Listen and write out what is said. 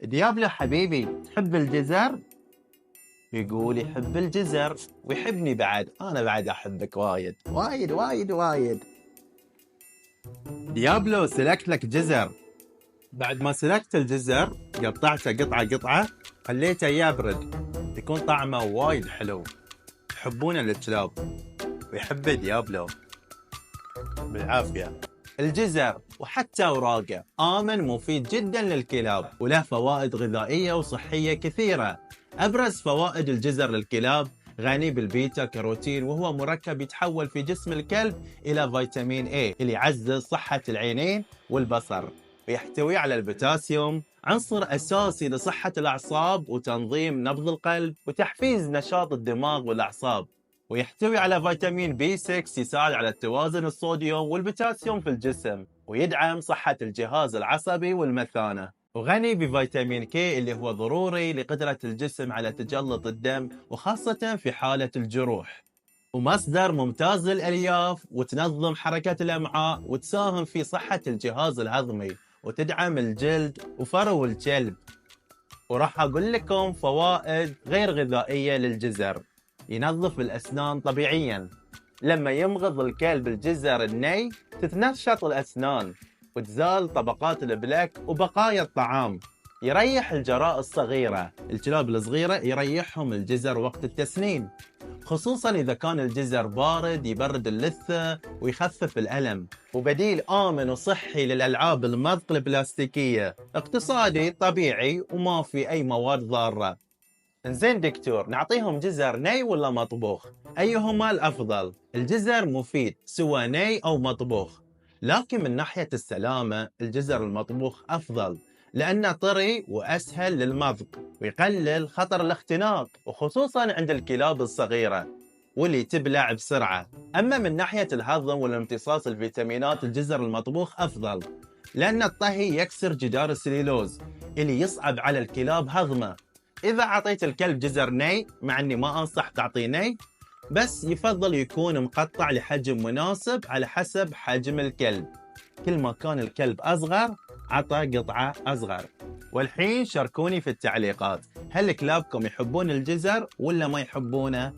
ديابلو حبيبي، تحب الجزر؟ يقول يحب الجزر ويحبني بعد. أنا بعد أحبك وايد وايد وايد وايد. ديابلو سلكت لك جزر. بعد ما سلكت الجزر قطعته قطعة قطعة، خليته يبرد يكون طعمه وايد حلو. يحبونه الكلاب ويحبه ديابلو بالعافية. الجزر وحتى أوراقه آمن مفيد جدا للكلاب، وله فوائد غذائية وصحية كثيرة. أبرز فوائد الجزر للكلاب: غني بالبيتا كاروتين، وهو مركب يتحول في جسم الكلب إلى فيتامين A اللي يعزز صحة العينين والبصر. ويحتوي على البوتاسيوم، عنصر أساسي لصحة الأعصاب وتنظيم نبض القلب وتحفيز نشاط الدماغ والأعصاب. ويحتوي على فيتامين بي 6 يساعد على توازن الصوديوم والبوتاسيوم في الجسم، ويدعم صحة الجهاز العصبي والمثانة. وغني بفيتامين كي اللي هو ضروري لقدرة الجسم على تجلط الدم، وخاصة في حالة الجروح. ومصدر ممتاز للألياف وتنظم حركة الأمعاء وتساهم في صحة الجهاز الهضمي وتدعم الجلد وفرو الكلب. وراح أقول لكم فوائد غير غذائية للجزر. ينظف الأسنان طبيعياً. لما يمغض الكلب الجزر الني تتنشط الأسنان وتزال طبقات البلاك وبقايا الطعام. يريح الجراء الصغيرة، الكلاب الصغيرة يريحهم الجزر وقت التسنين، خصوصاً إذا كان الجزر بارد، يبرد اللثة ويخفف الألم. وبديل آمن وصحي للألعاب المضغ البلاستيكية، اقتصادي طبيعي وما في أي مواد ضارة. زين دكتور، نعطيهم جزر ني ولا مطبوخ؟ أيهما الأفضل؟ الجزر مفيد سواء ني أو مطبوخ، لكن من ناحية السلامة الجزر المطبوخ أفضل، لأنه طري وأسهل للمضغ ويقلل خطر الاختناق، وخصوصا عند الكلاب الصغيرة واللي تبلع بسرعة. أما من ناحية الهضم والامتصاص الفيتامينات الجزر المطبوخ أفضل، لأن الطهي يكسر جدار السليلوز اللي يصعب على الكلاب هضمه. إذا أعطيت الكلب جزر ني، مع أني ما أنصح تعطيه ني، بس يفضل يكون مقطع لحجم مناسب على حسب حجم الكلب. كل ما كان الكلب أصغر عطى قطعة أصغر. والحين شاركوني في التعليقات، هل كلابكم يحبون الجزر ولا ما يحبونه؟